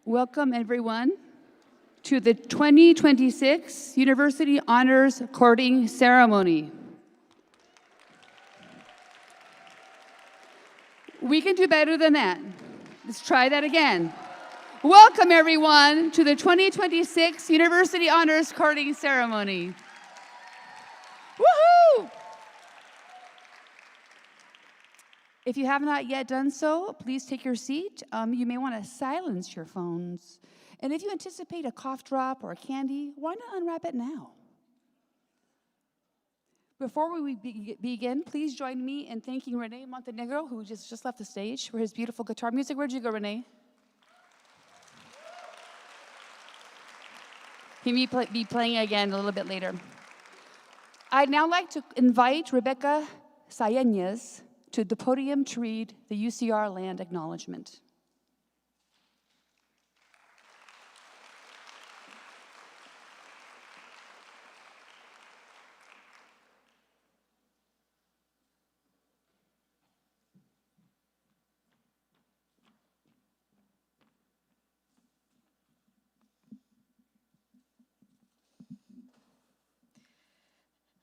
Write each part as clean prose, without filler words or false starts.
Welcome, everyone, to the 2026 University Honors According Ceremony. We can do better than that. Let's try that again. Welcome, everyone, to the 2026 University Honors According Ceremony. Woohoo! If you have not yet done so, please take your seat. You may want to silence your phones. And if you anticipate a cough drop or a candy, why not unwrap it now? Before we begin, please join me in thanking Rene Montenegro, who just left the stage, for his beautiful guitar music. Where'd you go, Rene? He may be playing again a little bit later. I'd now like to invite Rebecca Sayeñez to the podium to read the UCR Land Acknowledgement.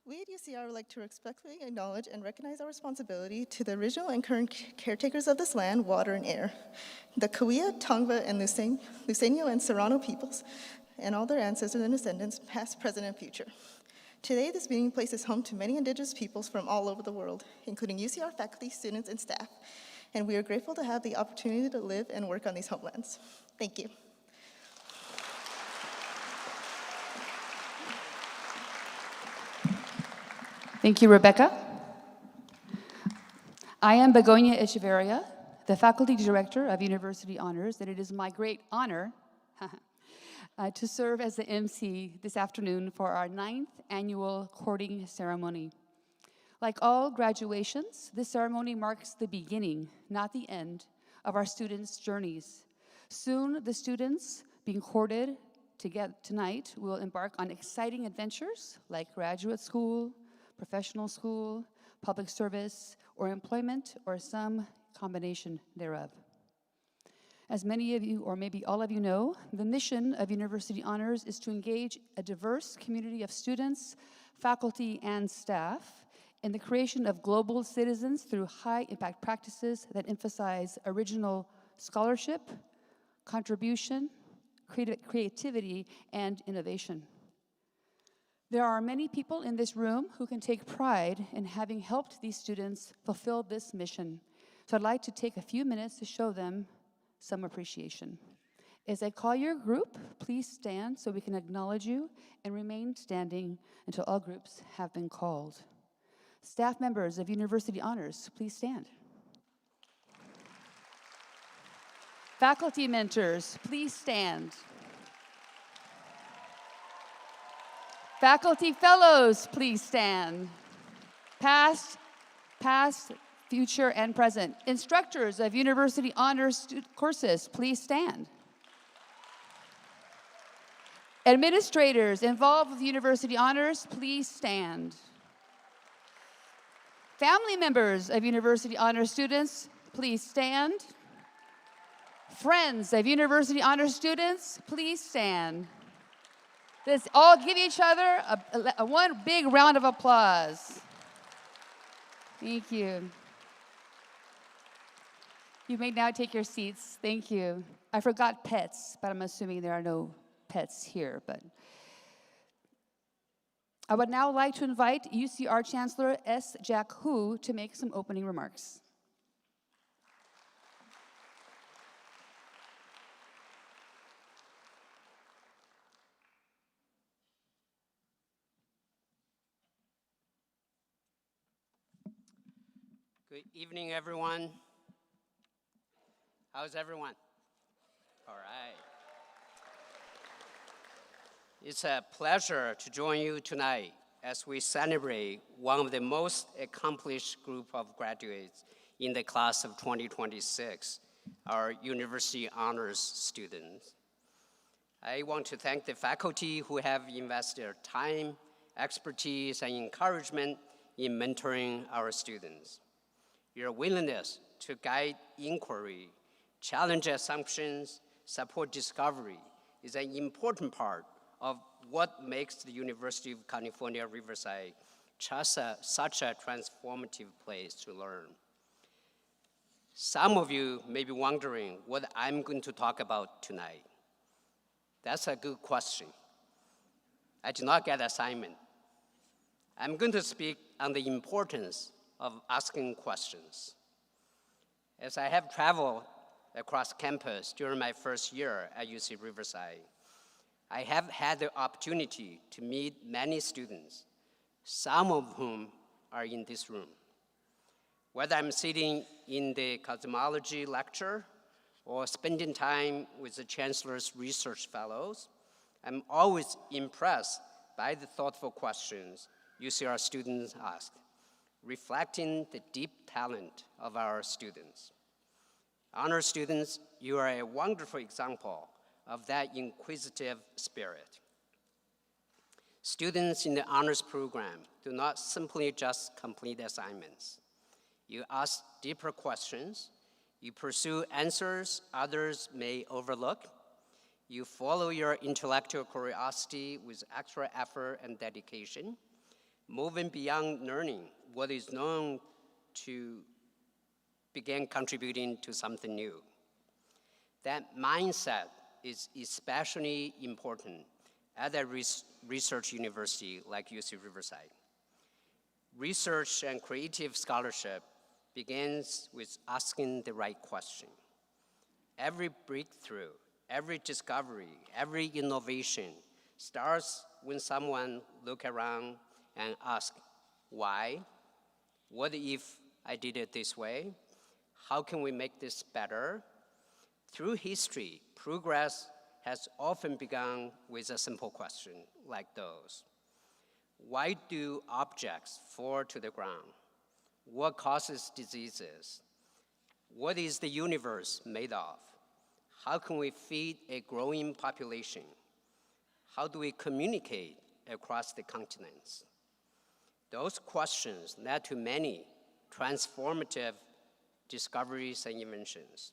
We at UCR would like to respectfully acknowledge and recognize our responsibility to the original and current caretakers of this land, water, and air, the Cahuilla, Tongva, and Luiseño and Serrano peoples, and all their ancestors and descendants, past, present, and future. Today, this meeting place is home to many indigenous peoples from all over the world, including UCR faculty, students, and staff, and we are grateful to have the opportunity to live and work on these homelands. Thank you. Thank you, Rebecca. I am Begonia Echeverria, the Faculty Director of University Honors, and it is my great honor to serve as the MC this afternoon for our 9th annual courting ceremony. Like all graduations, this ceremony marks the beginning, not the end, of our students' journeys. Soon, the students being courted tonight will embark on exciting adventures like graduate school, professional school, public service, or employment, or some combination thereof. As many of you, or maybe all of you know, the mission of University Honors is to engage a diverse community of students, faculty, and staff in the creation of global citizens through high-impact practices that emphasize original scholarship, contribution, creativity, and innovation. There are many people in this room who can take pride in having helped these students fulfill this mission. So I'd like to take a few minutes to show them some appreciation. As I call your group, please stand so we can acknowledge you and remain standing until all groups have been called. Staff members of University Honors, please stand. Faculty mentors, please stand. Faculty fellows, please stand. Past, future, and present. Instructors of University Honors courses, please stand. Administrators involved with University Honors, please stand. Family members of University Honors students, please stand. Friends of University Honors students, please stand. Let's all give each other a one big round of applause. Thank you. You may now take your seats. Thank you. I forgot pets, but I'm assuming there are no pets here. But I would now like to invite UCR Chancellor S. Jack Hu to make some opening remarks. Good evening, everyone. How's everyone? All right. It's a pleasure to join you tonight as we celebrate one of the most accomplished group of graduates in the class of 2026, our University Honors students. I want to thank the faculty who have invested their time, expertise, and encouragement in mentoring our students. Your willingness to guide inquiry, challenge assumptions, support discovery is an important part of what makes the University of California, Riverside such a transformative place to learn. Some of you may be wondering what I'm going to talk about tonight. That's a good question. I did not get assignment. I'm going to speak on the importance of asking questions. As I have traveled across campus during my first year at UC Riverside, I have had the opportunity to meet many students, some of whom are in this room. Whether I'm sitting in the cosmology lecture or spending time with the Chancellor's research fellows, I'm always impressed by the thoughtful questions UCR students ask, reflecting the deep talent of our students. Honor students, you are a wonderful example of that inquisitive spirit. Students in the honors program do not simply just complete assignments. You ask deeper questions, you pursue answers others may overlook, you follow your intellectual curiosity with extra effort and dedication, moving beyond learning what is known to begin contributing to something new. That mindset is especially important at a research university like UC Riverside. Research and creative scholarship begins with asking the right question. Every breakthrough, every discovery, every innovation starts when someone looks around and asks, Why? What if I did it this way? How can we make this better? Through history, progress has often begun with a simple question like those. Why do objects fall to the ground? What causes diseases? What is the universe made of? How can we feed a growing population? How do we communicate across the continents? Those questions led to many transformative discoveries and inventions.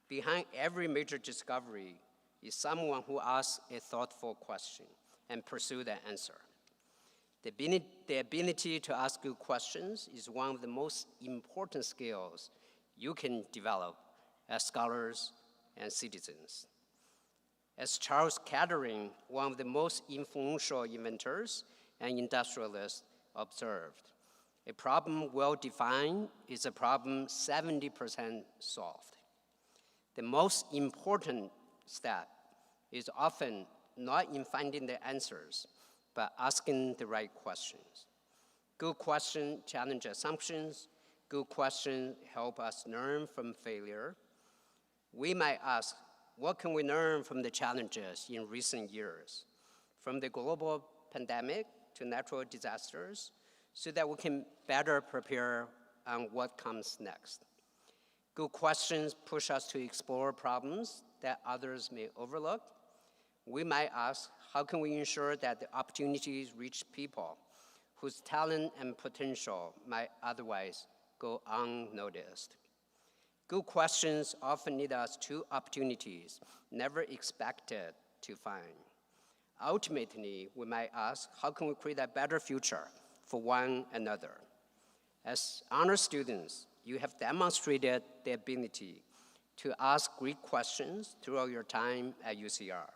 Behind every major discovery is someone who asks a thoughtful question and pursues the answer. The ability to ask good questions is one of the most important skills you can develop as scholars and citizens. As Charles Kettering, one of the most influential inventors and industrialists, observed, a problem well-defined is a problem 70% solved. The most important step is often not in finding the answers, but asking the right questions. Good questions challenge assumptions. Good questions help us learn from failure. We might ask, what can we learn from the challenges in recent years, from the global pandemic to natural disasters, so that we can better prepare on what comes next? Good questions push us to explore problems that others may overlook. We might ask, how can we ensure that the opportunities reach people whose talent and potential might otherwise go unnoticed? Good questions often lead us to opportunities never expected to find. Ultimately, we might ask, how can we create a better future for one another? As honor students, you have demonstrated the ability to ask great questions throughout your time at UCR.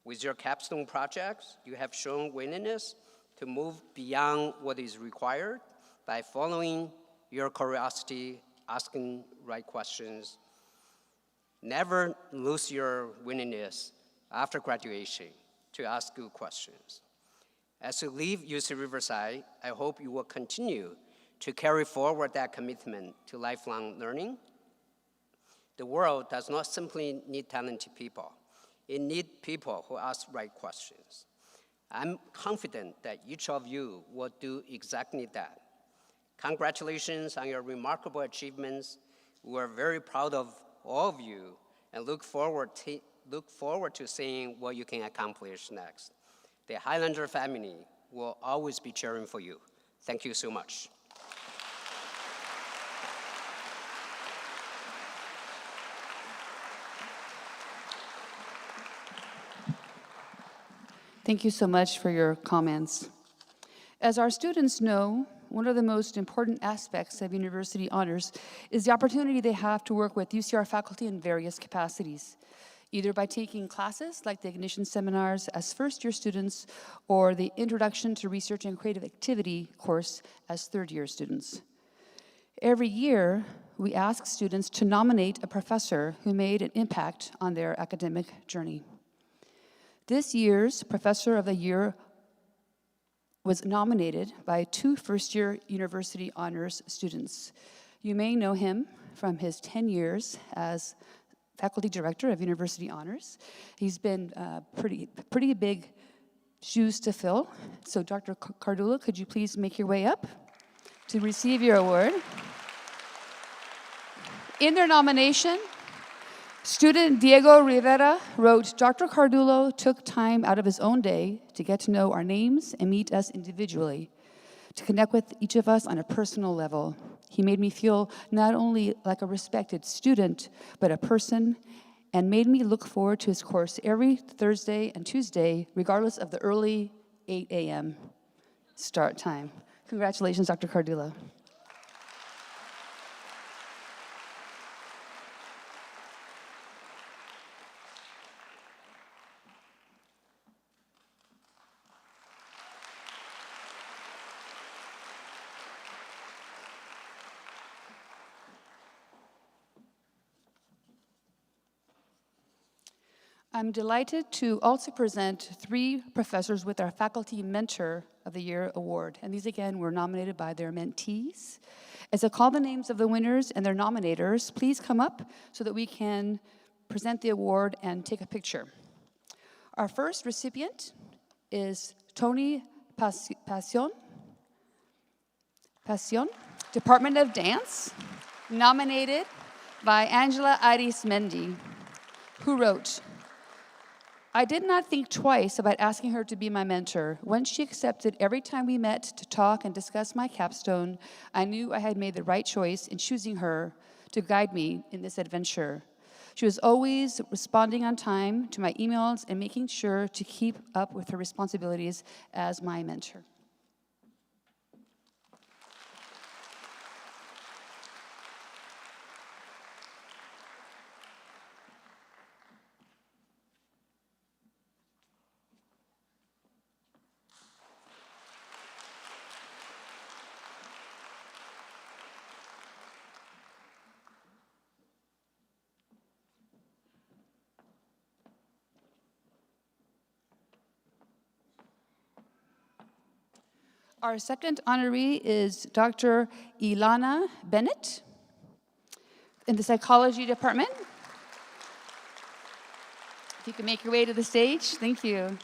With your capstone projects, you have shown willingness to move beyond what is required by following your curiosity, asking right questions. Never lose your willingness after graduation to ask good questions. As you leave UC Riverside, I hope you will continue to carry forward that commitment to lifelong learning. The world does not simply need talented people. It needs people who ask right questions. I'm confident that each of you will do exactly that. Congratulations on your remarkable achievements. We are very proud of all of you and look forward to seeing what you can accomplish next. The Highlander family will always be cheering for you. Thank you so much. Thank you so much for your comments. As our students know, one of the most important aspects of university honors is the opportunity they have to work with UCR faculty in various capacities, either by taking classes like the Ignition seminars as first-year students or the Introduction to Research and Creative Activity course as third-year students. Every year, we ask students to nominate a professor who made an impact on their academic journey. This year's Professor of the Year was nominated by 2 first-year university honors students. You may know him from his 10 years as faculty director of university honors. He's been pretty big shoes to fill. So Dr. Cardullo, could you please make your way up to receive your award? In their nomination, student Diego Rivera wrote, Dr. Cardullo took time out of his own day to get to know our names and meet us individually, to connect with each of us on a personal level. He made me feel not only like a respected student, but a person, and made me look forward to his course every Thursday and Tuesday, regardless of the early 8 a.m. start time. Congratulations, Dr. Cardullo. I'm delighted to also present 3 professors with our Faculty Mentor of the Year award. And these, again, were nominated by their mentees. As I call the names of the winners and their nominators, please come up so that we can present the award and take a picture. Our first recipient is Tony Passion, Department of Dance, nominated by Angela Arismendi, who wrote, "I did not think twice about asking her to be my mentor. Once she accepted every time we met to talk and discuss my capstone, I knew I had made the right choice in choosing her to guide me in this adventure. She was always responding on time to my emails and making sure to keep up with her responsibilities as my mentor." Our second honoree is Dr. Ilana Bennett in the psychology department. If you can make your way to the stage, thank you.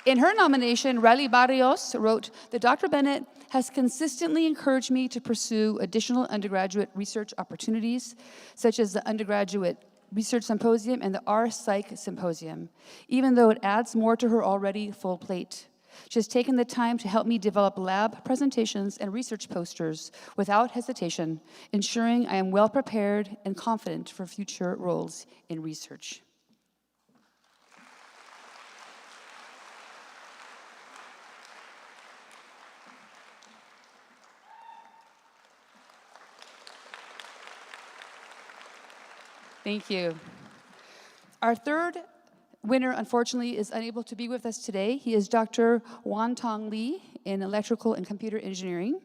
In her nomination, Riley Barrios wrote that Dr. Bennett has consistently encouraged me to pursue additional undergraduate research opportunities, such as the Undergraduate Research Symposium and the R-Psych Symposium, even though it adds more to her already full plate. She has taken the time to help me develop lab presentations and research posters without hesitation, ensuring I am well prepared and confident for future roles in research. Thank you. Our third winner, unfortunately, is unable to be with us today. He is Dr. Wantong Lee in Electrical and Computer Engineering.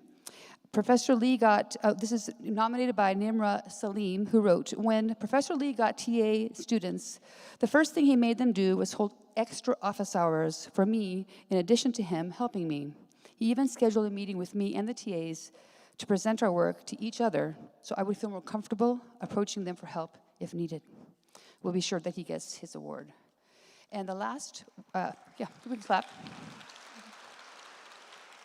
Professor Lee got, this is nominated by Nimra Salim, who wrote, "When Professor Lee got TA students, the first thing he made them do was hold extra office hours for me in addition to him helping me. He even scheduled a meeting with me and the TAs to present our work to each other so I would feel more comfortable approaching them for help if needed. We'll be sure that he gets his award." And the last, we can clap.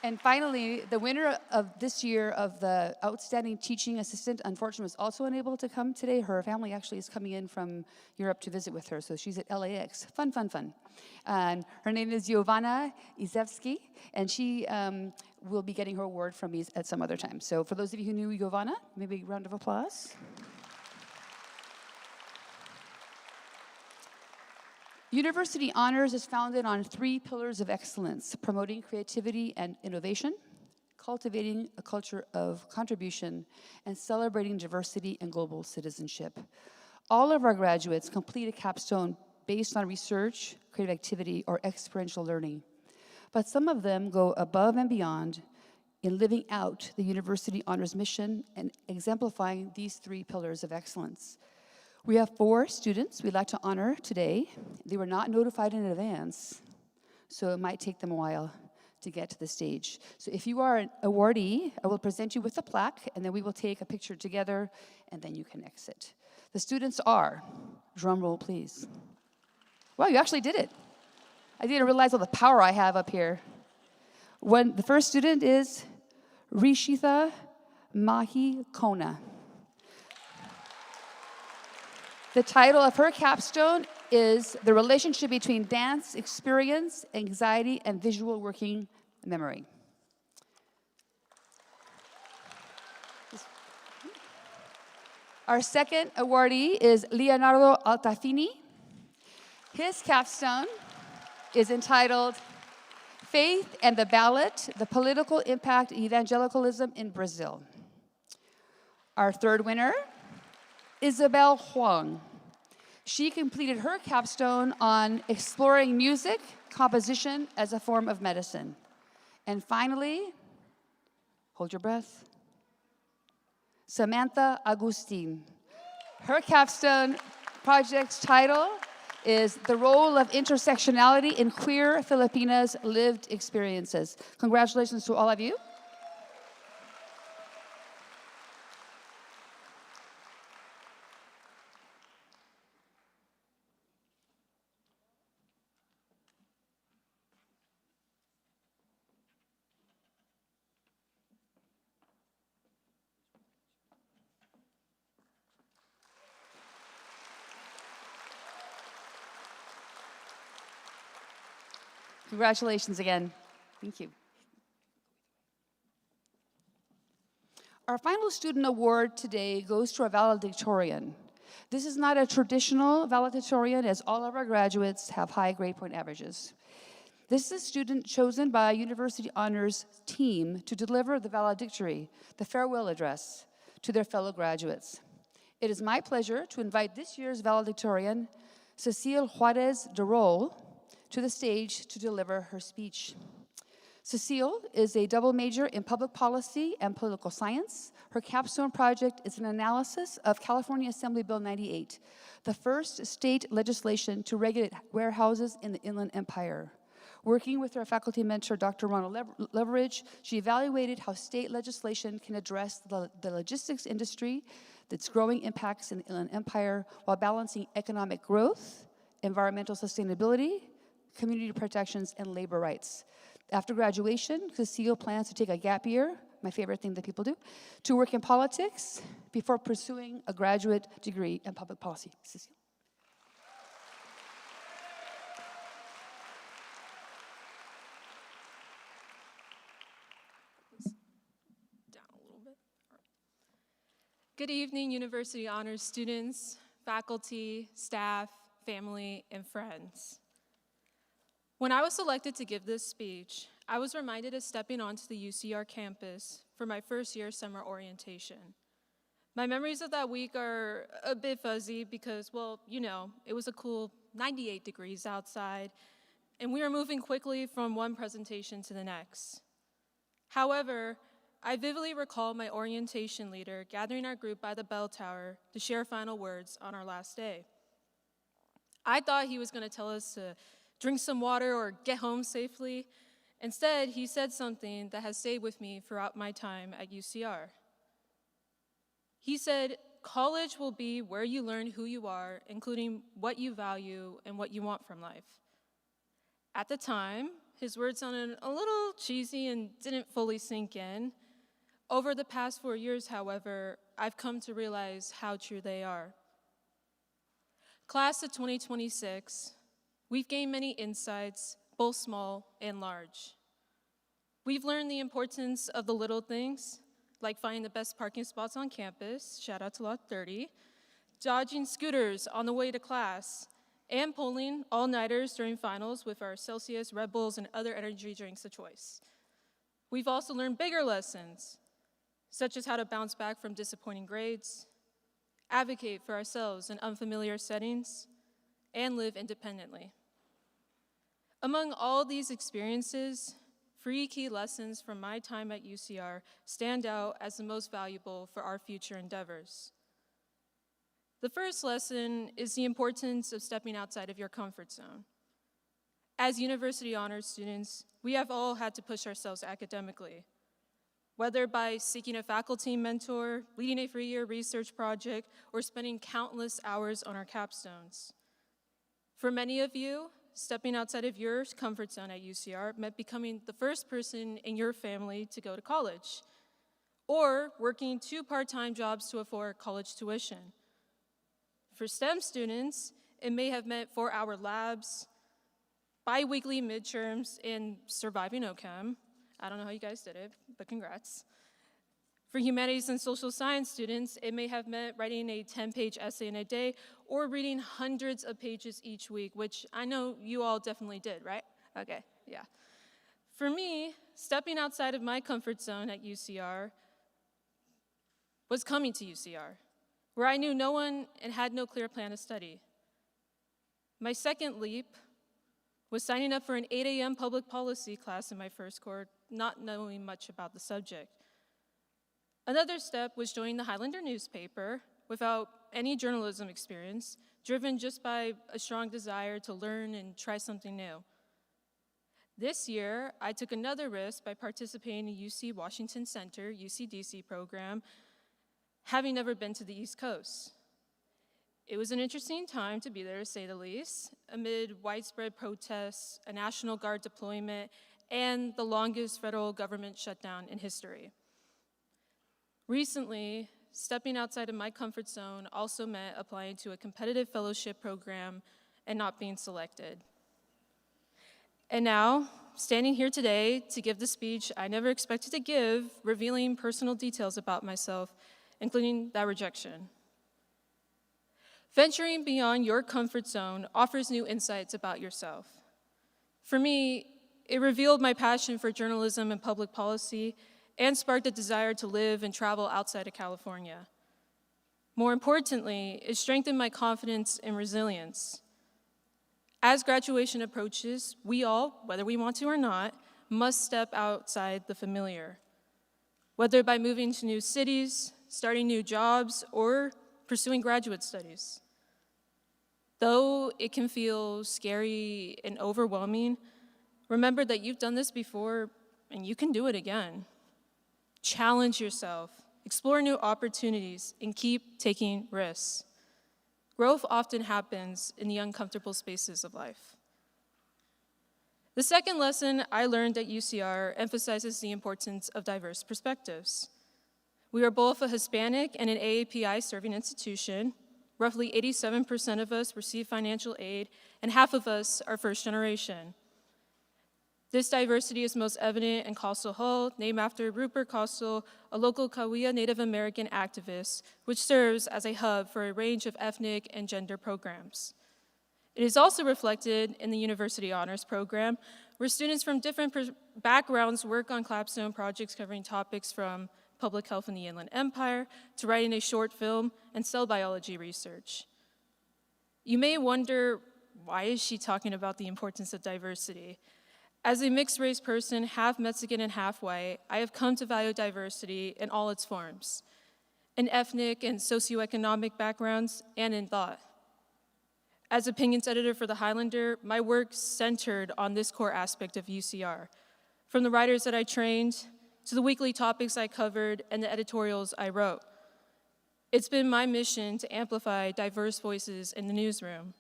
And finally, the winner of this year of the Outstanding Teaching Assistant, unfortunately, was also unable to come today. Her family actually is coming in from Europe to visit with her, so she's at LAX. Fun, fun, fun. And her name is Giovanna Izevsky, and she will be getting her award from me at some other time. So for those of you who knew Giovanna, maybe a round of applause. University Honors is founded on 3 pillars of excellence: promoting creativity and innovation, cultivating a culture of contribution, and celebrating diversity and global citizenship. All of our graduates complete a capstone based on research, creative activity, or experiential learning. But some of them go above and beyond in living out the University Honors mission and exemplifying these 3 pillars of excellence. We have 4 students we'd like to honor today. They were not notified in advance, so it might take them a while to get to the stage. So if you are an awardee, I will present you with a plaque, and then we will take a picture together, and then you can exit. The students are, drum roll please. Wow, you actually did it. I didn't realize all the power I have up here. The first student is Rishitha Mahi Kona. The title of her capstone is The Relationship Between Dance Experience, Anxiety, and Visual Working Memory. Our second awardee is Leonardo Altafini. His capstone is entitled Faith and the Ballot, the Political Impact of Evangelicalism in Brazil. Our third winner, Isabel Huang. She completed her capstone on exploring music composition as a form of medicine. And finally, hold your breath, Samantha Agustin. Her capstone project's title is the role of intersectionality in queer Filipinas' lived experiences. Congratulations to all of you. Congratulations again. Thank you. Our final student award today goes to our valedictorian. This is not a traditional valedictorian, as all of our graduates have high grade point averages. This is a student chosen by a University Honors team to deliver the valedictory, the farewell address, to their fellow graduates. It is my pleasure to invite this year's valedictorian, Cecile Juarez de Rol, to the stage to deliver her speech. Cecile is a double major in public policy and political science. Her capstone project is an analysis of California Assembly Bill 98, the first state legislation to regulate warehouses in the Inland Empire. Working with her faculty mentor, Dr. Ronald Leveridge, she evaluated how state legislation can address the logistics industry, its growing impacts in the Inland Empire, while balancing economic growth, environmental sustainability, community protections, and labor rights. After graduation, Cecile plans to take a gap year, my favorite thing that people do, to work in politics before pursuing a graduate degree in public policy. Cecile. Down a little bit. Good evening, University Honors students, faculty, staff, family, and friends. When I was selected to give this speech, I was reminded of stepping onto the UCR campus for my first year summer orientation. My memories of that week are a bit fuzzy because, well, you know, it was a cool 98 degrees outside, and we were moving quickly from one presentation to the next. However, I vividly recall my orientation leader gathering our group by the bell tower to share final words on our last day. I thought he was going to tell us to drink some water or get home safely. Instead, he said something that has stayed with me throughout my time at UCR. He said, college will be where you learn who you are, including what you value and what you want from life. At the time, his words sounded a little cheesy and didn't fully sink in. Over the past 4 years, however, I've come to realize how true they are. Class of 2026, we've gained many insights, both small and large. We've learned the importance of the little things, like finding the best parking spots on campus, shout out to Lot 30, dodging scooters on the way to class, and pulling all-nighters during finals with our Celsius, Red Bulls, and other energy drinks of choice. We've also learned bigger lessons, such as how to bounce back from disappointing grades, advocate for ourselves in unfamiliar settings, and live independently. Among all these experiences, 3 key lessons from my time at UCR stand out as the most valuable for our future endeavors. The first lesson is the importance of stepping outside of your comfort zone. As University Honors students, we have all had to push ourselves academically, whether by seeking a faculty mentor, leading a 3-year research project, or spending countless hours on our capstones. For many of you, stepping outside of your comfort zone at UCR meant becoming the first person in your family to go to college, or working 2 part-time jobs to afford college tuition. For STEM students, it may have meant 4-hour labs, bi-weekly midterms, and surviving OChem. I don't know how you guys did it, but congrats. For humanities and social science students, it may have meant writing a 10-page essay in a day or reading hundreds of pages each week, which I know you all definitely did, right? Okay, yeah. For me, stepping outside of my comfort zone at UCR was coming to UCR, where I knew no one and had no clear plan to study. My second leap was signing up for an 8 a.m. public policy class in my first cohort, not knowing much about the subject. Another step was joining the Highlander newspaper without any journalism experience, driven just by a strong desire to learn and try something new. This year, I took another risk by participating in UC Washington Center, UCDC program, having never been to the East Coast. It was an interesting time to be there, to say the least, amid widespread protests, a National Guard deployment, and the longest federal government shutdown in history. Recently, stepping outside of my comfort zone also meant applying to a competitive fellowship program and not being selected. And now, standing here today to give the speech I never expected to give, revealing personal details about myself, including that rejection. Venturing beyond your comfort zone offers new insights about yourself. For me, it revealed my passion for journalism and public policy and sparked a desire to live and travel outside of California. More importantly, it strengthened my confidence and resilience. As graduation approaches, we all, whether we want to or not, must step outside the familiar. Whether by moving to new cities, starting new jobs, or pursuing graduate studies. Though it can feel scary and overwhelming, remember that you've done this before and you can do it again. Challenge yourself, explore new opportunities, and keep taking risks. Growth often happens in the uncomfortable spaces of life. The second lesson I learned at UCR emphasizes the importance of diverse perspectives. We are both a Hispanic and an AAPI serving institution. Roughly 87% of us receive financial aid, and half of us are first generation. This diversity is most evident in Coastal Hall, named after Rupert Coastal, a local Cahuilla Native American activist, which serves as a hub for a range of ethnic and gender programs. It is also reflected in the University Honors Program, where students from different backgrounds work on capstone projects covering topics from public health in the Inland Empire to writing a short film and cell biology research. You may wonder, why is she talking about the importance of diversity? As a mixed-race person, half Mexican and half white, I have come to value diversity in all its forms, in ethnic and socioeconomic backgrounds, and in thought. As opinions editor for The Highlander, my work centered on this core aspect of UCR, from the writers that I trained, to the weekly topics I covered, and the editorials I wrote. It's been my mission to amplify diverse voices in the newsroom.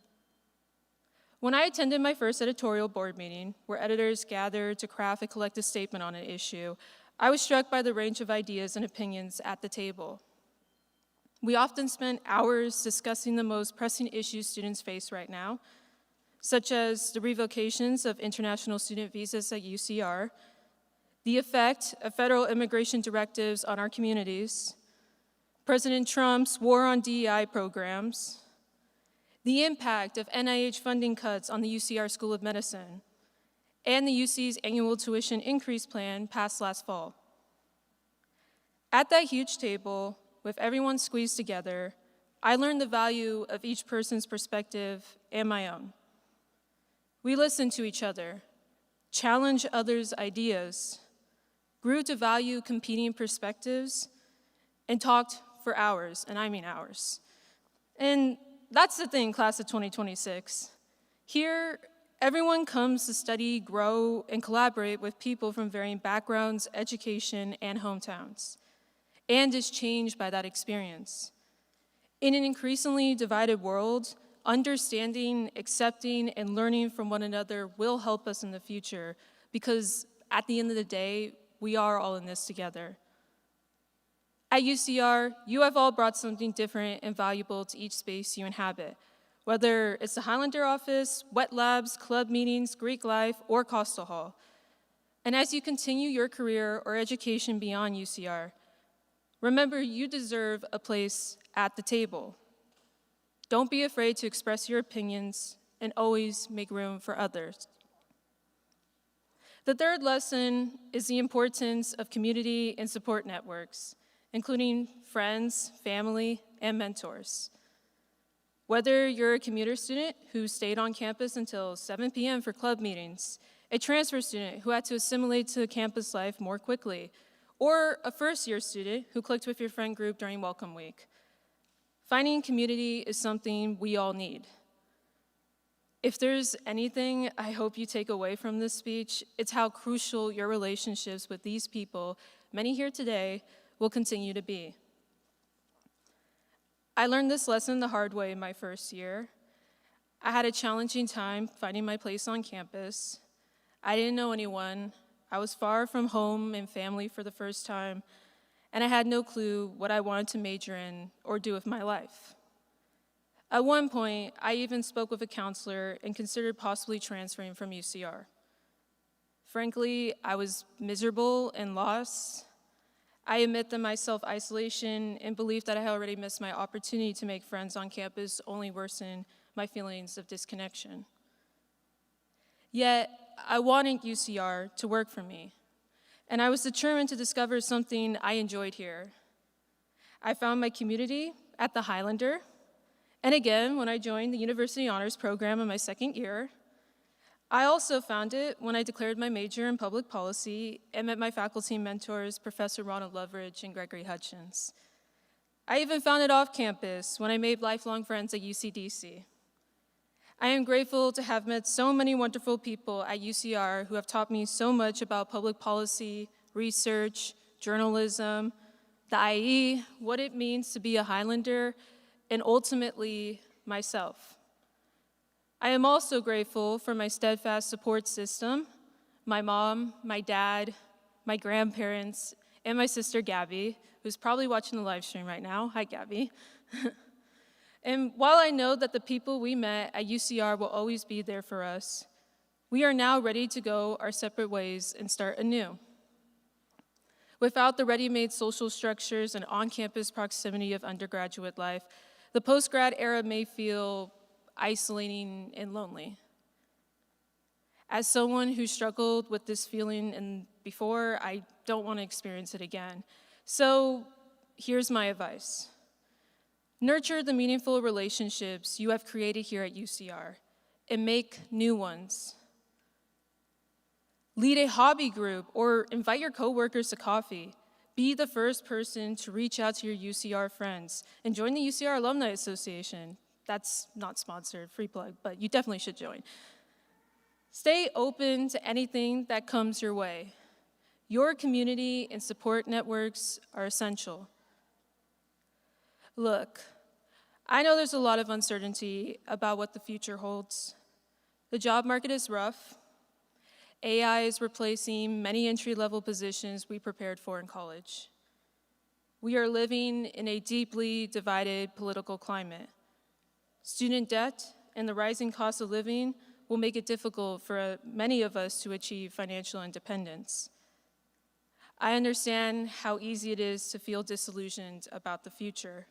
When I attended my first editorial board meeting, where editors gathered to craft a collective statement on an issue, I was struck by the range of ideas and opinions at the table. We often spent hours discussing the most pressing issues students face right now, such as the revocations of international student visas at UCR, the effect of federal immigration directives on our communities, President Trump's war on DEI programs, the impact of NIH funding cuts on the UCR School of Medicine, and the UC's annual tuition increase plan passed last fall. At that huge table, with everyone squeezed together, I learned the value of each person's perspective and my own. We listened to each other, challenged others' ideas, grew to value competing perspectives, and talked for hours, and I mean hours. And that's the thing, class of 2026. Here, everyone comes to study, grow, and collaborate with people from varying backgrounds, education, and hometowns, and is changed by that experience. In an increasingly divided world, understanding, accepting, and learning from one another will help us in the future, because at the end of the day, we are all in this together. At UCR, you have all brought something different and valuable to each space you inhabit, whether it's the Highlander office, wet labs, club meetings, Greek life, or Coastal Hall. And as you continue your career or education beyond UCR, remember you deserve a place at the table. Don't be afraid to express your opinions and always make room for others. The third lesson is the importance of community and support networks, including friends, family, and mentors. Whether you're a commuter student who stayed on campus until 7 p.m. for club meetings, a transfer student who had to assimilate to campus life more quickly, or a first-year student who clicked with your friend group during welcome week. Finding community is something we all need. If there's anything I hope you take away from this speech, it's how crucial your relationships with these people, many here today, will continue to be. I learned this lesson the hard way in my first year. I had a challenging time finding my place on campus. I didn't know anyone. I was far from home and family for the first time, and I had no clue what I wanted to major in or do with my life. At one point, I even spoke with a counselor and considered possibly transferring from UCR. Frankly, I was miserable and lost. I admit that my self-isolation and belief that I had already missed my opportunity to make friends on campus only worsened my feelings of disconnection. Yet, I wanted UCR to work for me, and I was determined to discover something I enjoyed here. I found my community at the Highlander, and again, when I joined the University Honors Program in my second year. I also found it when I declared my major in public policy and met my faculty mentors, Professor Ronald Loveridge and Gregory Hutchins. I even found it off campus when I made lifelong friends at UCDC. I am grateful to have met so many wonderful people at UCR who have taught me so much about public policy, research, journalism, the IE, what it means to be a Highlander, and ultimately, myself. I am also grateful for my steadfast support system, my mom, my dad, my grandparents, and my sister Gabby, who's probably watching the live stream right now. Hi, Gabby. And while I know that the people we met at UCR will always be there for us, we are now ready to go our separate ways and start anew. Without the ready-made social structures and on-campus proximity of undergraduate life, the post-grad era may feel isolating and lonely. As someone who struggled with this feeling before, I don't want to experience it again. So here's my advice. Nurture the meaningful relationships you have created here at UCR and make new ones. Lead a hobby group or invite your coworkers to coffee. Be the first person to reach out to your UCR friends and join the UCR Alumni Association. That's not sponsored, free plug, but you definitely should join. Stay open to anything that comes your way. Your community and support networks are essential. Look, I know there's a lot of uncertainty about what the future holds. The job market is rough. AI is replacing many entry-level positions we prepared for in college. We are living in a deeply divided political climate. Student debt and the rising cost of living will make it difficult for many of us to achieve financial independence. I understand how easy it is to feel disillusioned about the future.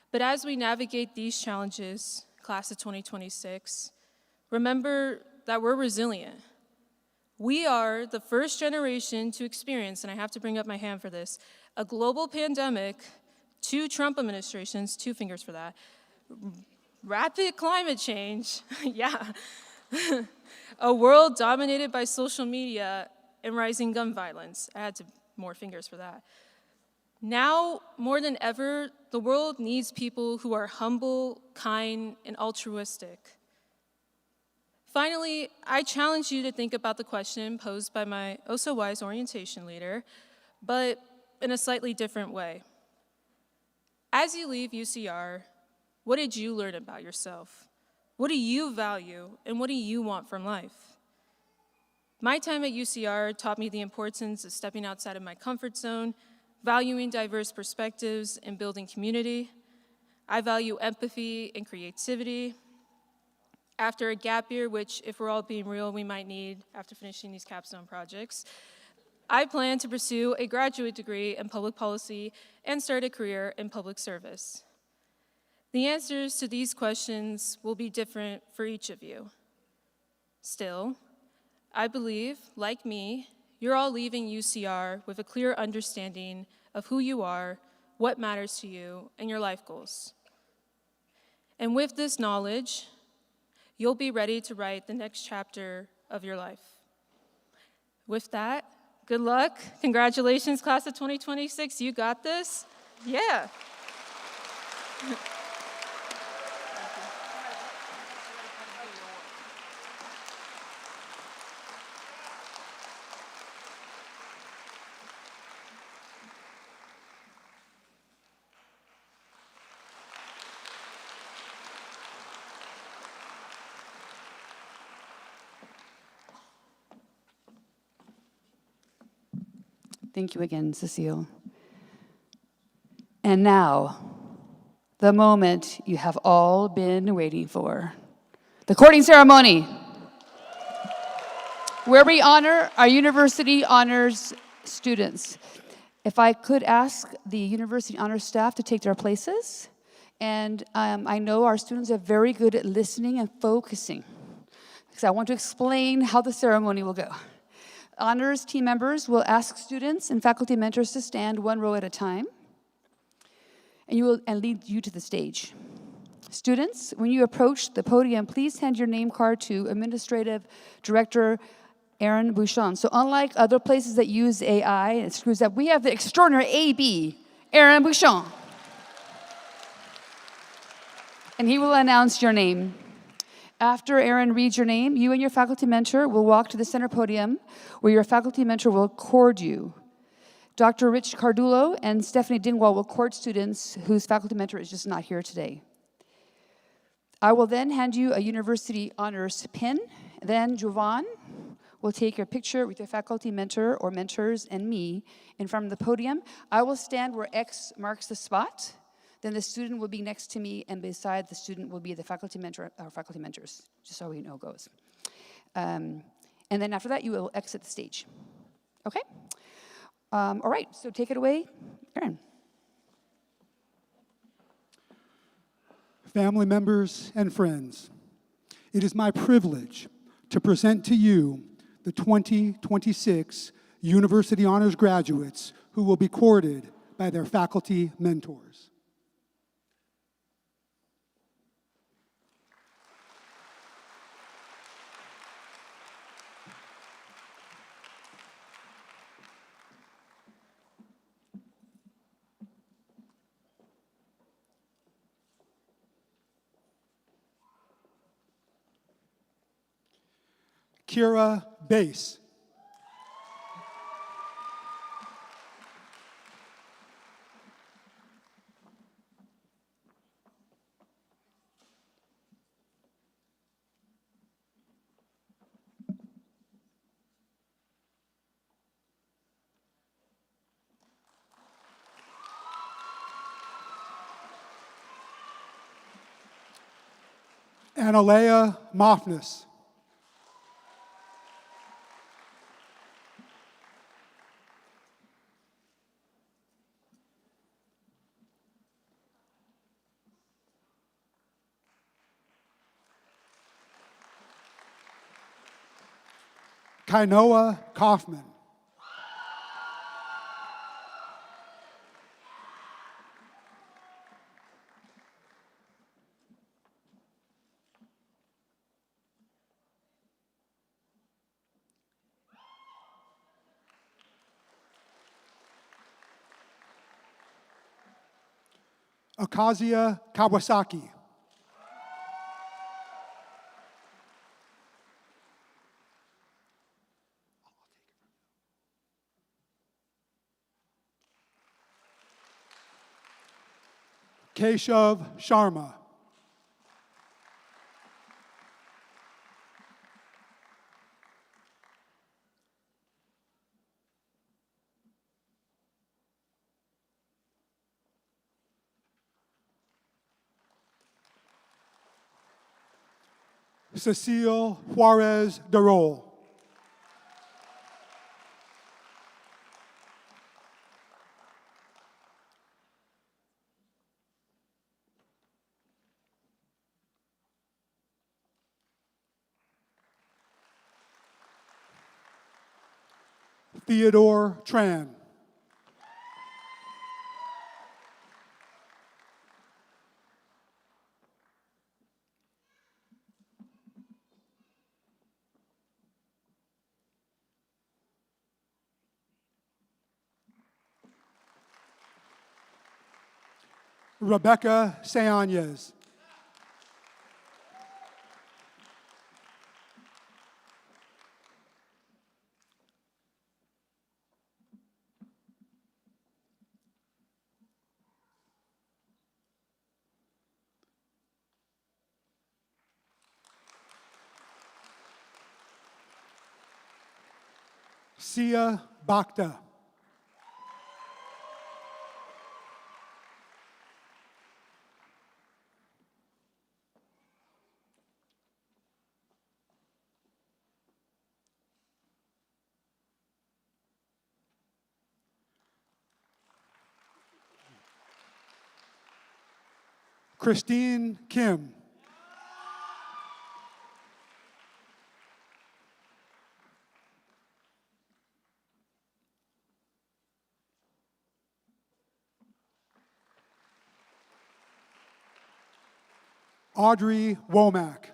But as we navigate these challenges, class of 2026, remember that we're resilient. We are the first generation to experience, and I have to bring up my hand for this, a global pandemic, 2 Trump administrations, 2 fingers for that, rapid climate change, yeah, a world dominated by social media and rising gun violence. I had to more fingers for that. Now, more than ever, the world needs people who are humble, kind, and altruistic. Finally, I challenge you to think about the question posed by my oh-so-wise orientation leader, but in a slightly different way. As you leave UCR, what did you learn about yourself? What do you value, and what do you want from life? My time at UCR taught me the importance of stepping outside of my comfort zone, valuing diverse perspectives, and building community. I value empathy and creativity. After a gap year, which, if we're all being real, we might need after finishing these capstone projects, I plan to pursue a graduate degree in public policy and start a career in public service. The answers to these questions will be different for each of you. Still, I believe, like me, you're all leaving UCR with a clear understanding of who you are, what matters to you, and your life goals. And with this knowledge, you'll be ready to write the next chapter of your life. With that, good luck. Congratulations, class of 2026. You got this. Yeah. Thank you again, Cecile. And now, the moment you have all been waiting for, the courting ceremony, where we honor our University Honors students. If I could ask the University Honors staff to take their places, and I know our students are very good at listening and focusing, because I want to explain how the ceremony will go. Honors team members will ask students and faculty mentors to stand one row at a time, and lead you to the stage. Students, when you approach the podium, please hand your name card to Administrative Director Aaron Bouchon. So unlike other places that use AI and it screws up, we have the extraordinary AB, Aaron Bouchon. And he will announce your name. After Aaron reads your name, you and your faculty mentor will walk to the center podium where your faculty mentor will cord you. Dr. Rich Cardulo and Stephanie Dingwall will court students whose faculty mentor is just not here today. I will then hand you a University Honors pin. Then Jovan will take your picture with your faculty mentor or mentors and me in front of the podium. I will stand where X marks the spot. Then the student will be next to me, and beside the student will be the faculty mentor or faculty mentors, just so we know it goes. And then after that, you will exit the stage. Okay? All right, so take it away, Aaron. Family members and friends, it is my privilege to present to you the 2026 University Honors graduates who will be courted by their faculty mentors. Kira Bass. Analea Mofness. Kainoa Kaufman. Akazia Kawasaki. Keshav Sharma. Cecile Juarez Darol. Theodore Tran. Rebecca Seanyes. Sia Bhakta. Christine Kim. Audrey Womack.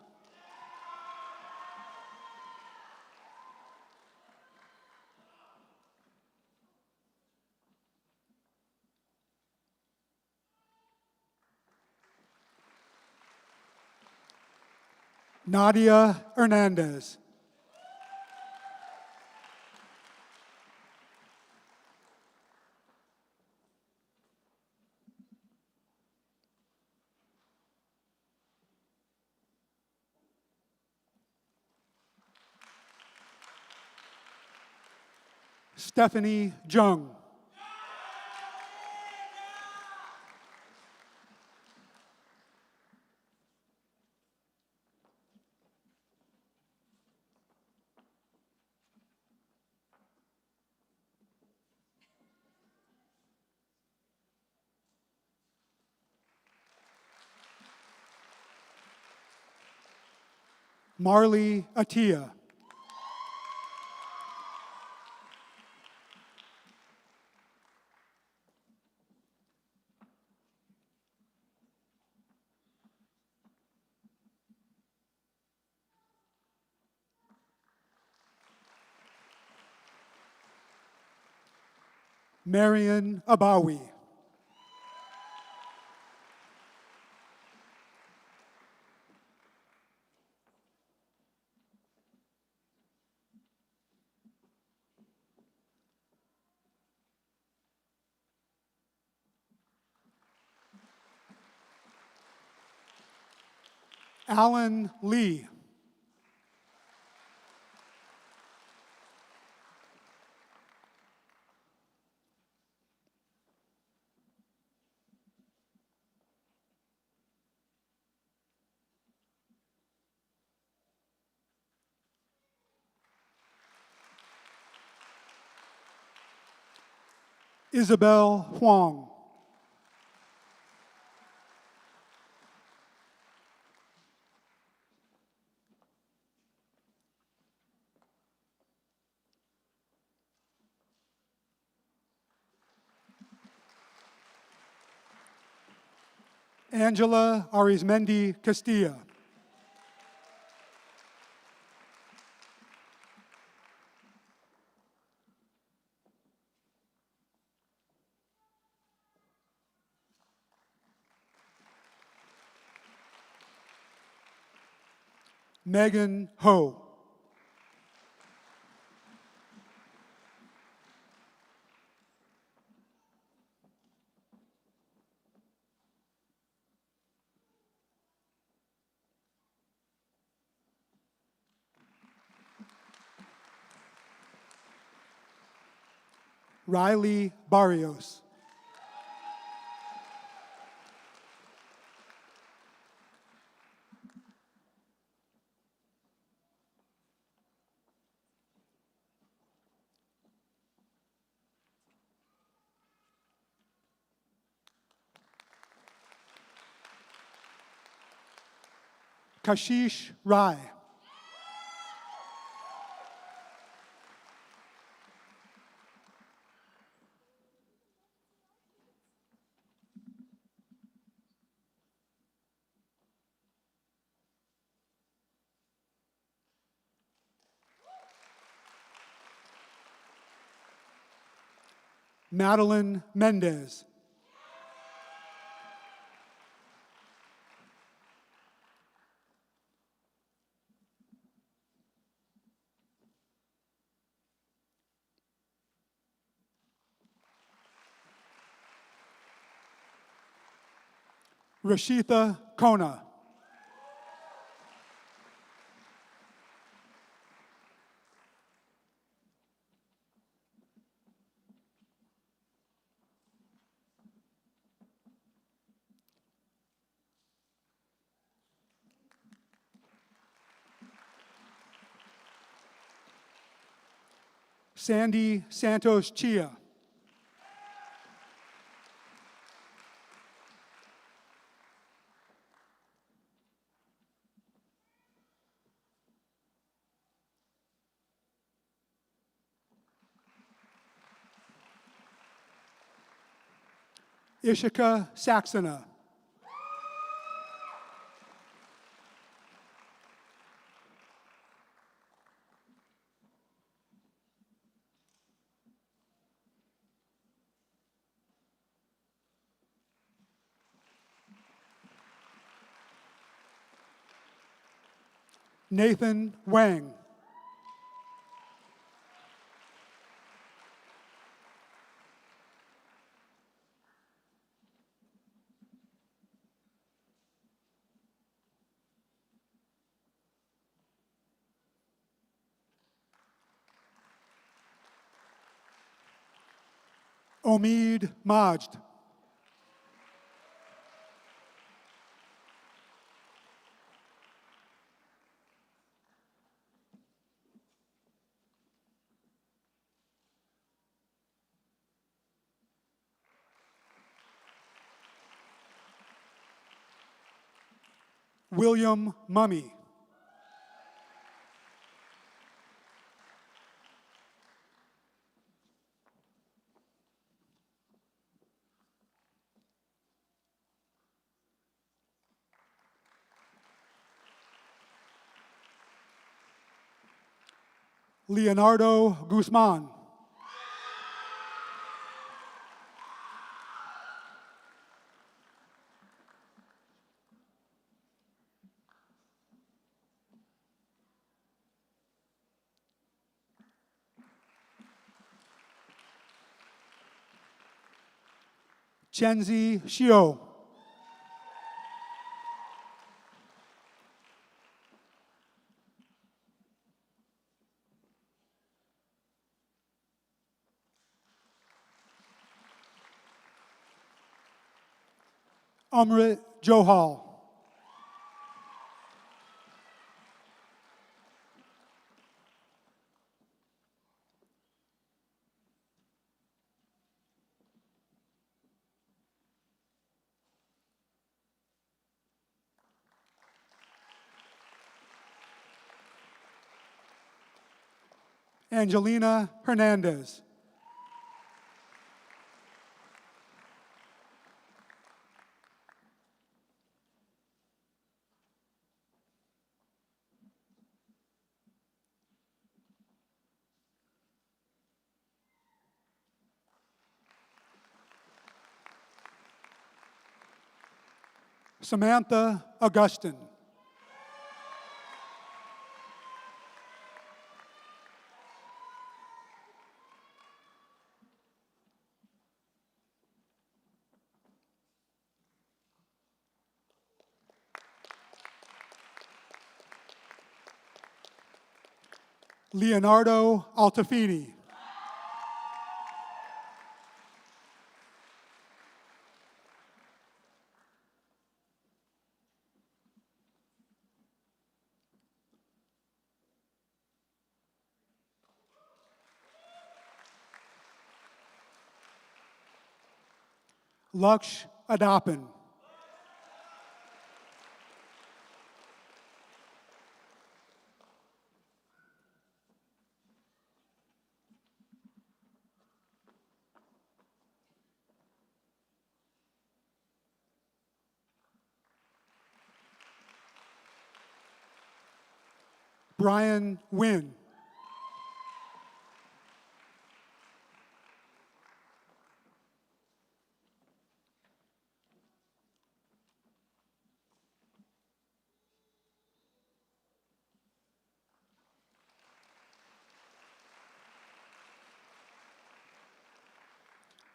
Nadia Hernandez. Stephanie Jung. Marley Atia. Marion Abawi. Alan Lee. Isabel Huang. Angela Arizmendi Castilla. Megan Ho. Riley Barrios. Kashish Rai. Madeline Mendez. Rashitha Kona. Sandy Santos Chia. Ishika Saxena. Nathan Wang. Omid Majd. William Mummy. Leonardo Guzman. Chenzi Shio. Amrit Johal. Angelina Hernandez. Samantha Augustin. Leonardo Altafini. Laksh Adapan. Brian Wynn.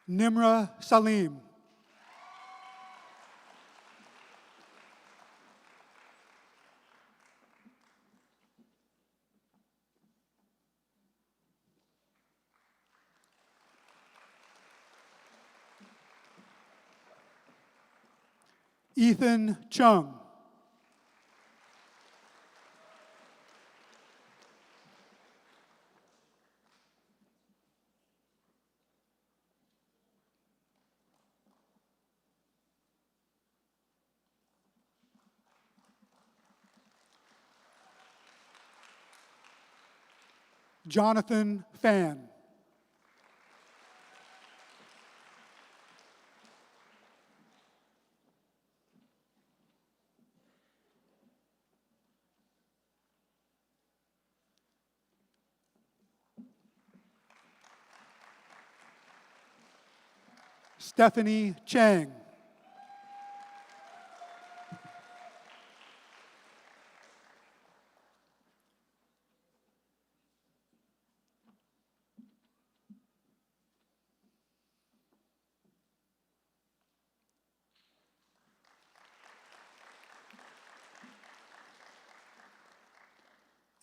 Nimra Salim. Ethan Chung. Jonathan Fan. Stephanie Chang.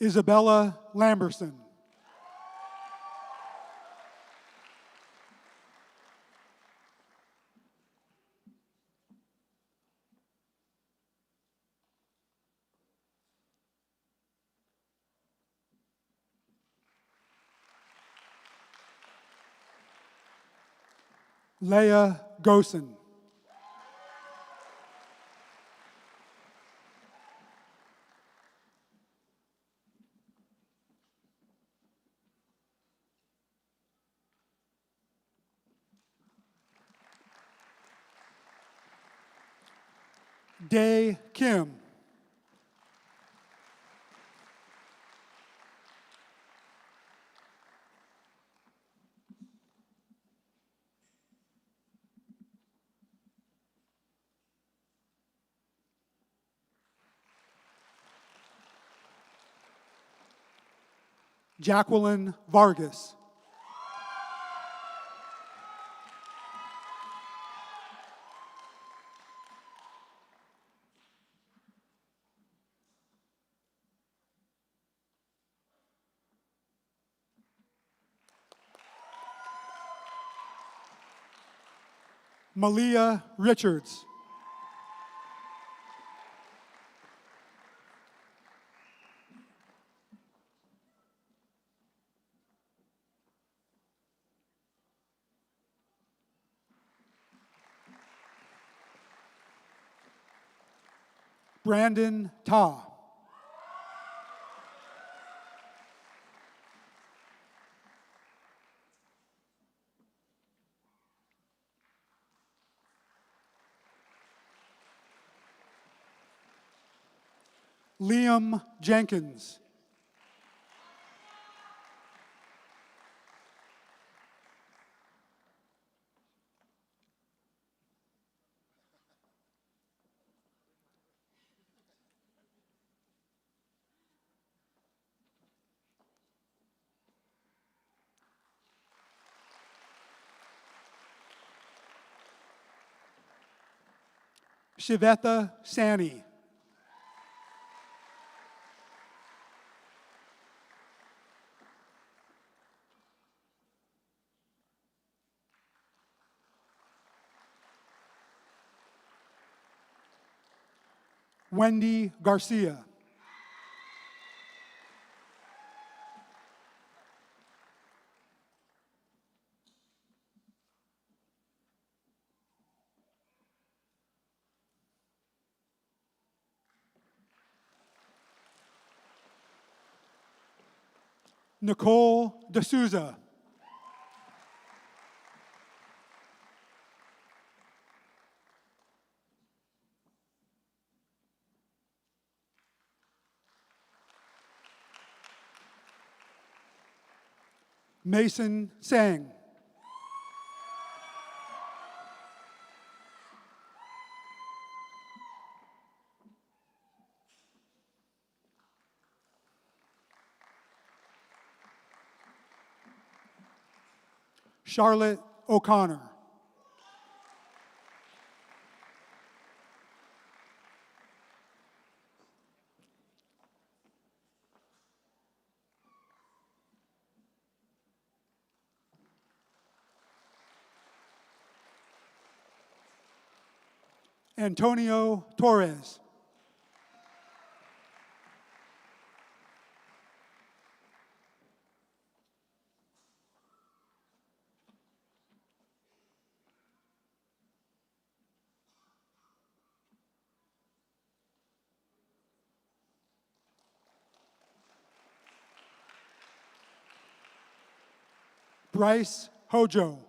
Isabella Lamberson. Leah Gosen. Dae Kim. Jacqueline Vargas. Malia Richards. Brandon Ta. Liam Jenkins. Shivetha Sani. Wendy Garcia. Nicole D'Souza. Mason Sang. Charlotte O'Connor. Antonio Torres. Bryce Hojo.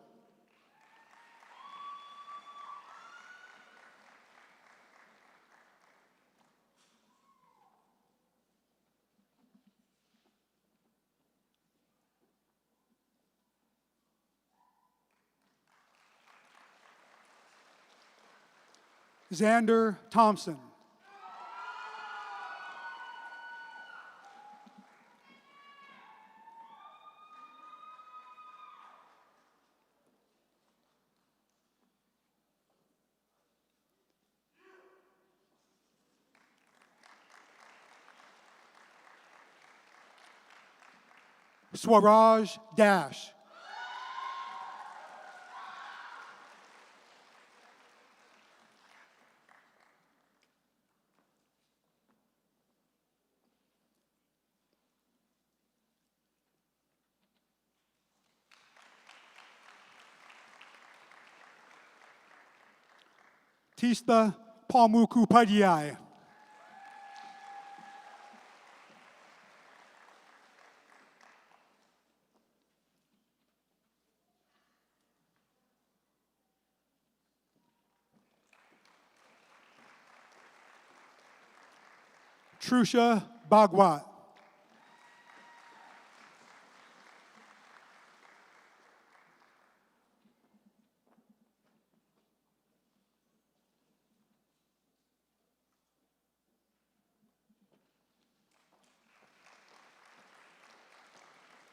Xander Thompson. Swaraj Dash. Tista Palmukupadhyay. Trusha Bhagwat.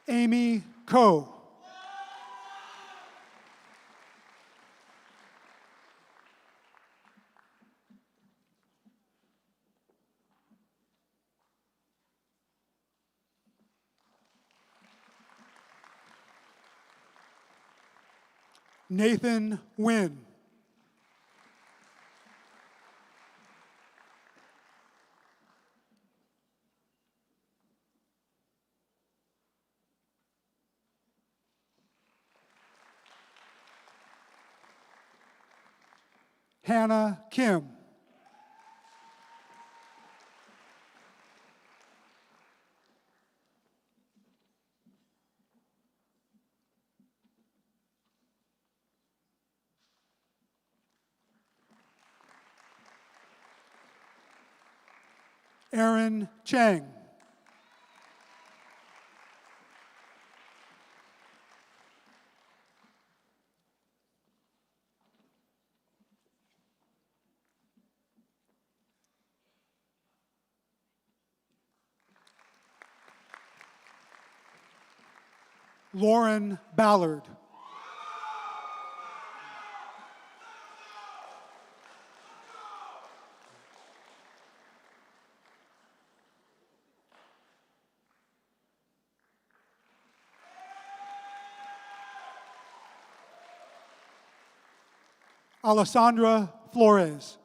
Amy Ko. Nathan Wynn. Hannah Kim. Aaron Chang. Lauren Ballard. Alessandra Flores.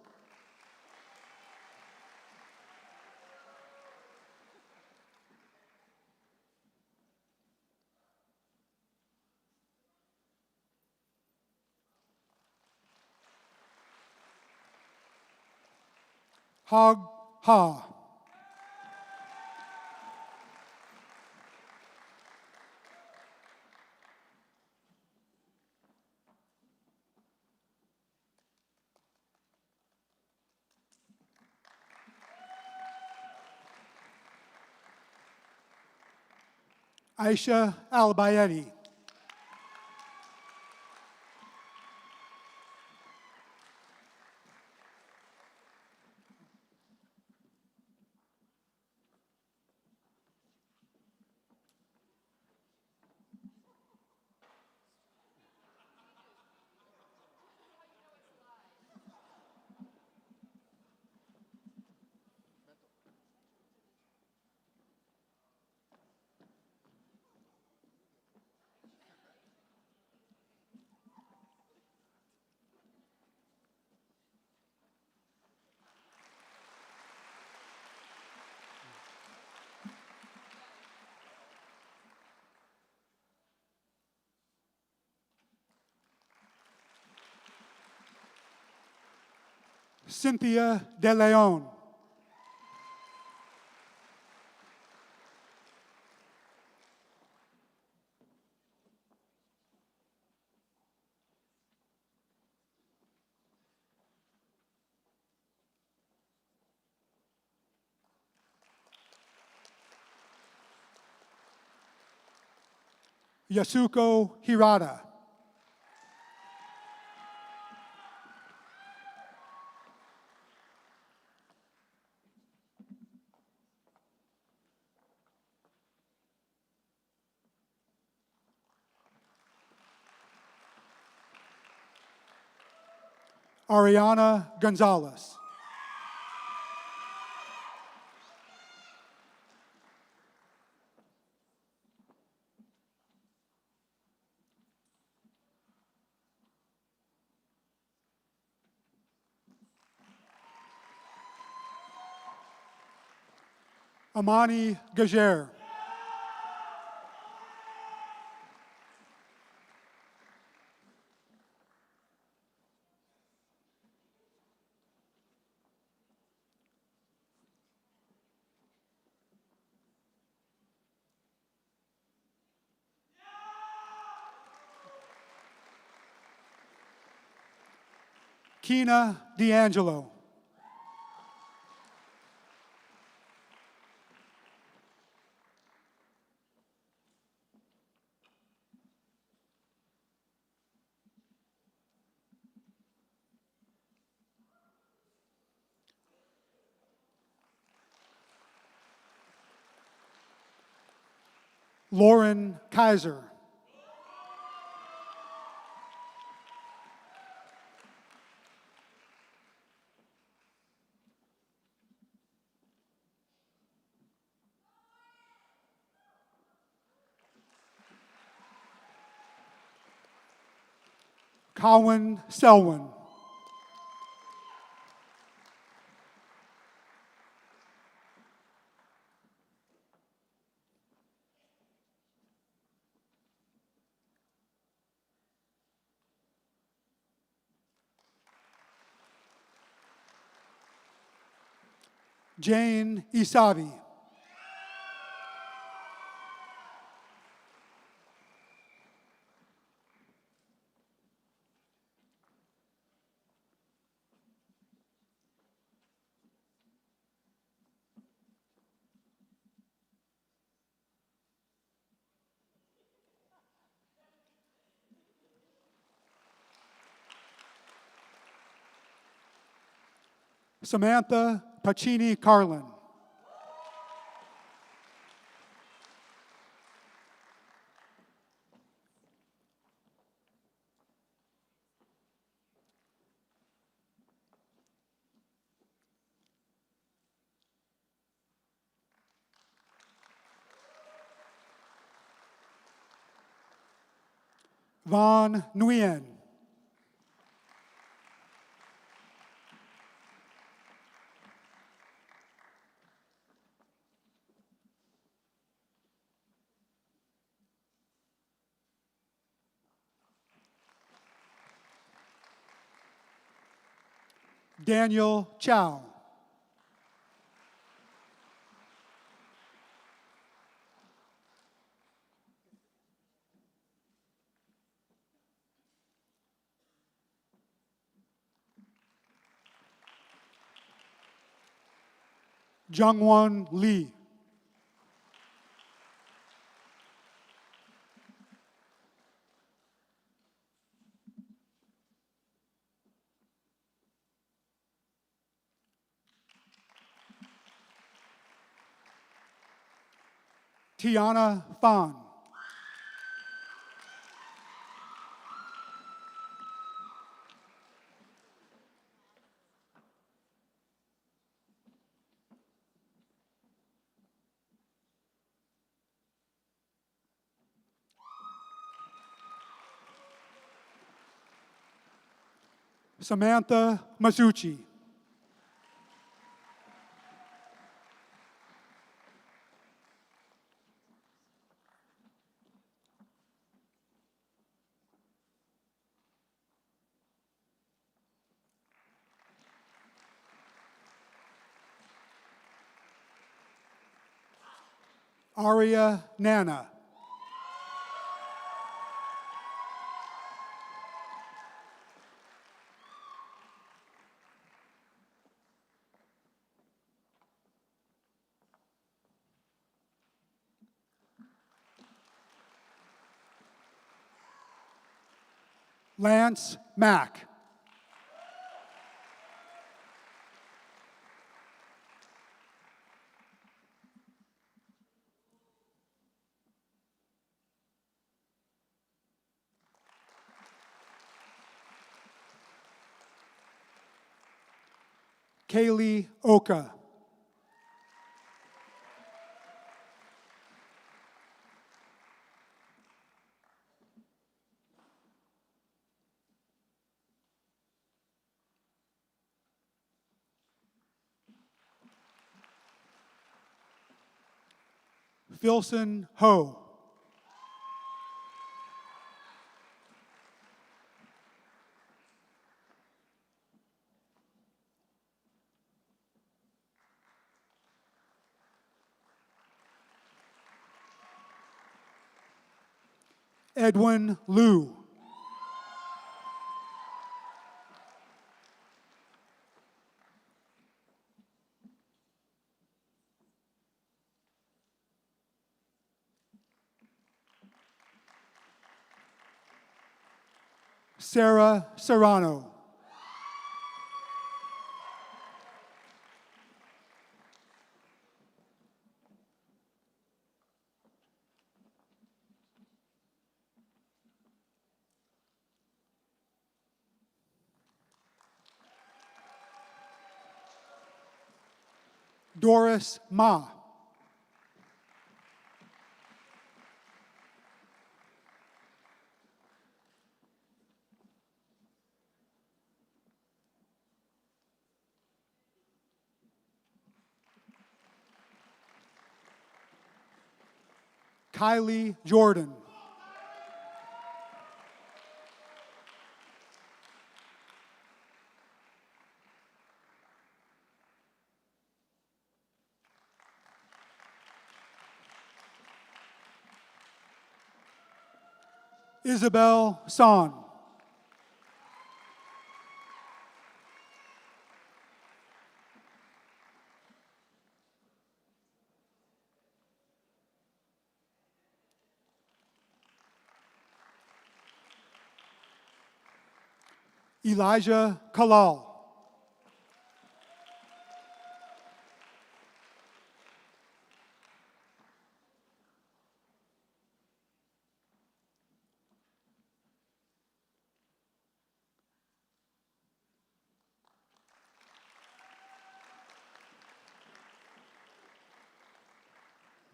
Hog Ha. Aisha Albayeti. Cynthia De Leon. Yasuko Hirata. Ariana Gonzalez. Amani Gajer. Kina D'Angelo. Lauren Kaiser. Colin Selwyn. Jane Isavi. Samantha Pacini Carlin. Vaughn Nguyen. Daniel Chow. Jungwon Lee. Tiana Fan. Samantha Masucci. Arya Nana. Lance Mack. Kaylee Oka. Filson Ho. Edwin Liu. Sarah Serrano. Doris Ma. Kylie Jordan. Isabel Son. Elijah Kalal.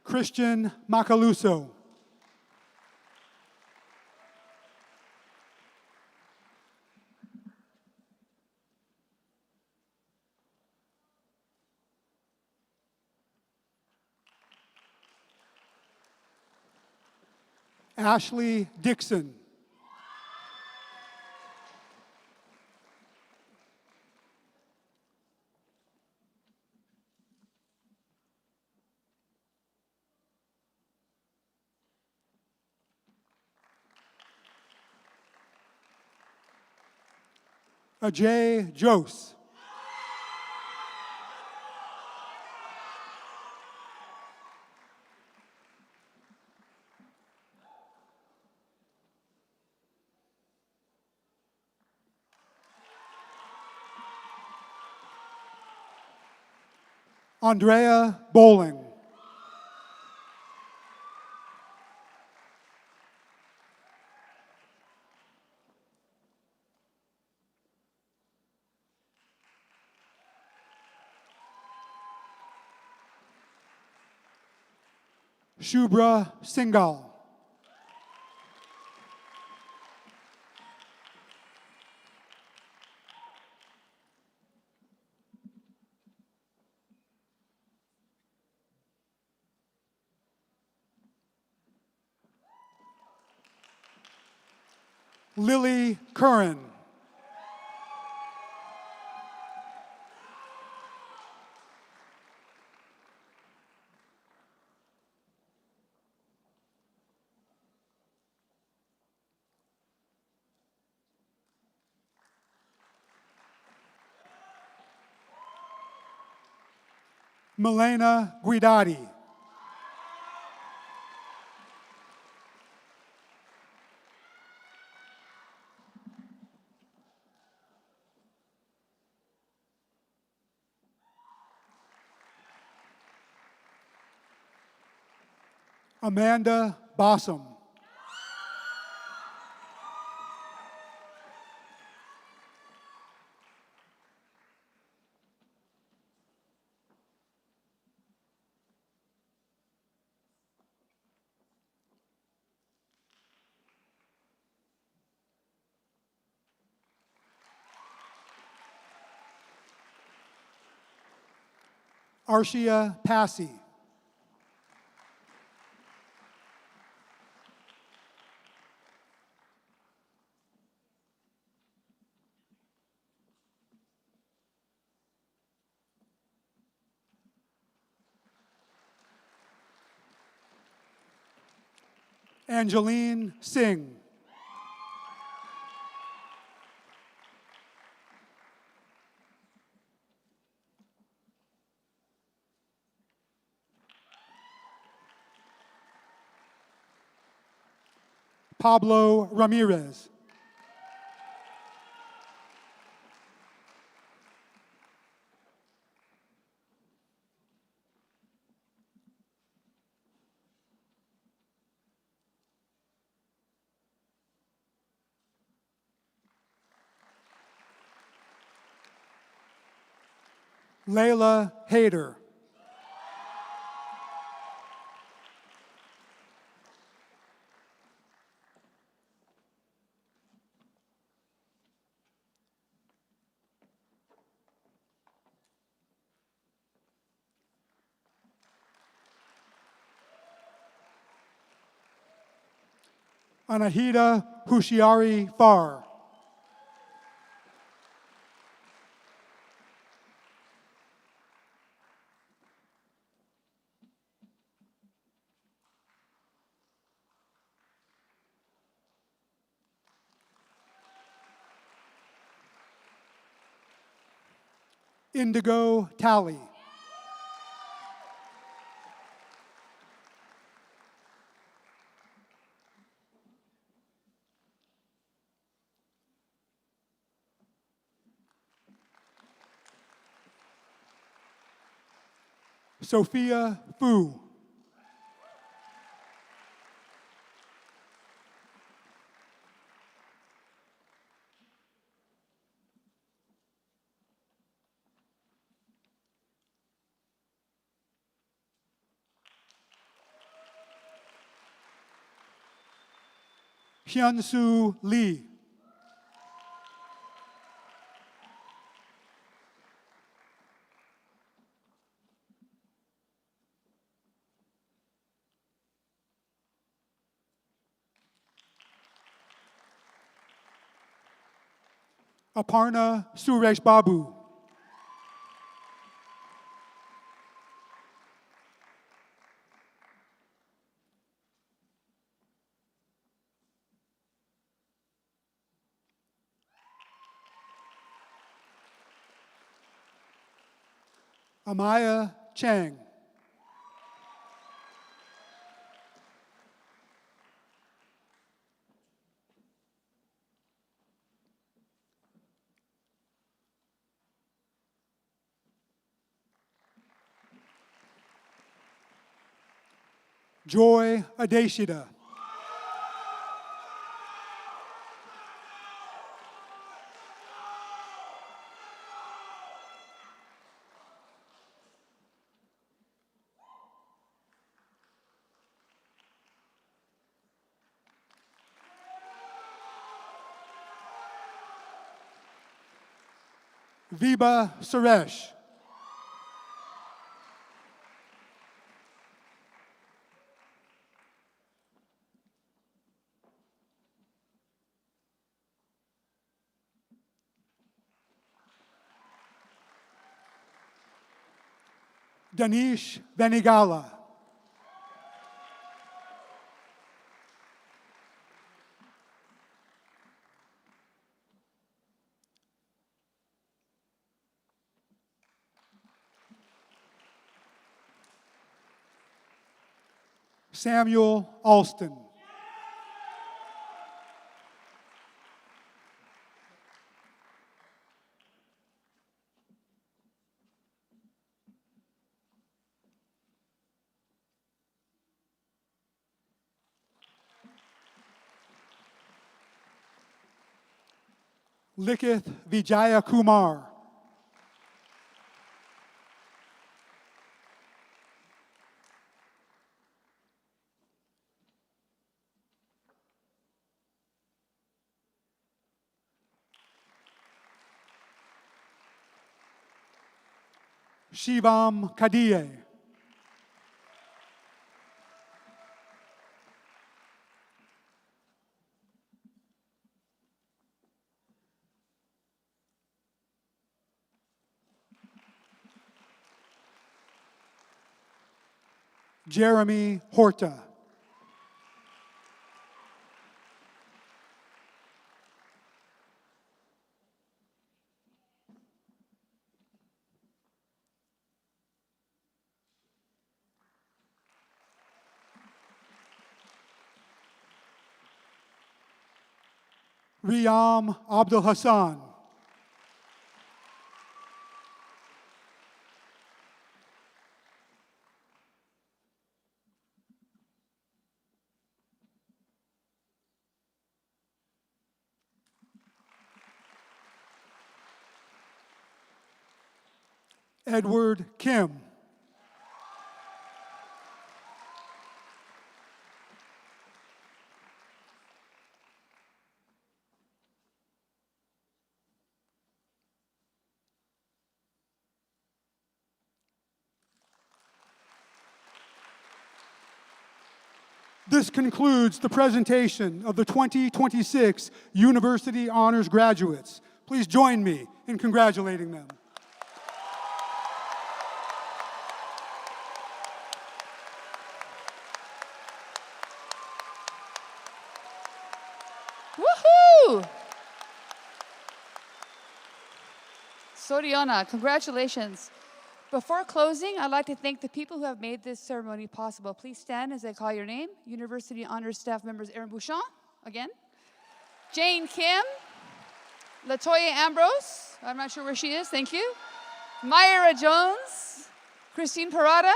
Christian Macaluso. Ashley Dixon. Ajay Jose. Andrea Bowling. Shubhra Singhal. Lily Curran. Milena Guidati. Amanda Bossum. Arshia Passy. Angeline Singh. Pablo Ramirez. Layla Hayder. Anahita Hushiari Farr. Indigo Talley. Sophia Fu. Hyunsu Lee. Aparna Suresh Babu. Amaya Chang. Joy Adeshida. Viba Suresh. Danish Venigala. Samuel Alston. Likith Vijaya Kumar. Shivam Kadiye. Jeremy Horta. Riyam Abdul Hassan. Edward Kim. This concludes the presentation of the 2026 University Honors graduates. Please join me in congratulating them. Woohoo! Soriana, congratulations. Before closing, I'd like to thank the people who have made this ceremony possible. Please stand as I call your name. University Honors staff members Erin Bouchon, again. Jane Kim. Latoya Ambrose, I'm not sure where she is, thank you. Myra Jones. Christine Parada.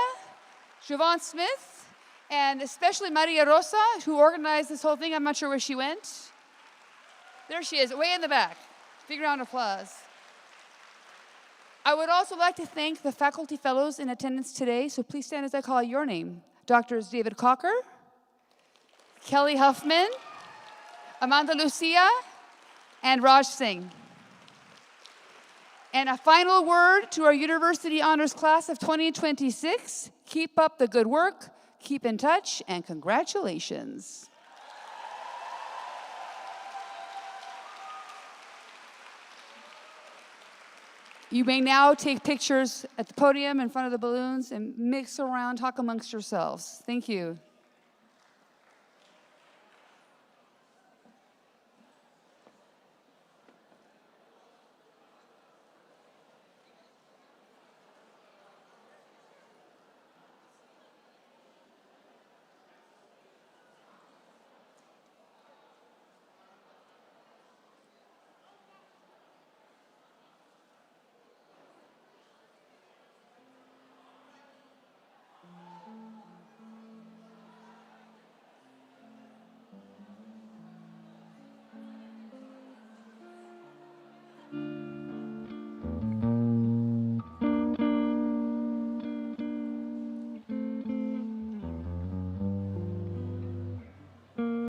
Siobhan Smith. And especially Maria Rosa, who organized this whole thing. I'm not sure where she went. There she is, way in the back. Big round of applause. I would also like to thank the faculty fellows in attendance today, so please stand as I call your name. Doctors David Cocker, Kelly Huffman, Amanda Lucia, and Raj Singh. And a final word to our University Honors Class of 2026. Keep up the good work, keep in touch, and congratulations. You may now take pictures at the podium in front of the balloons and mix around, talk amongst yourselves. Thank you.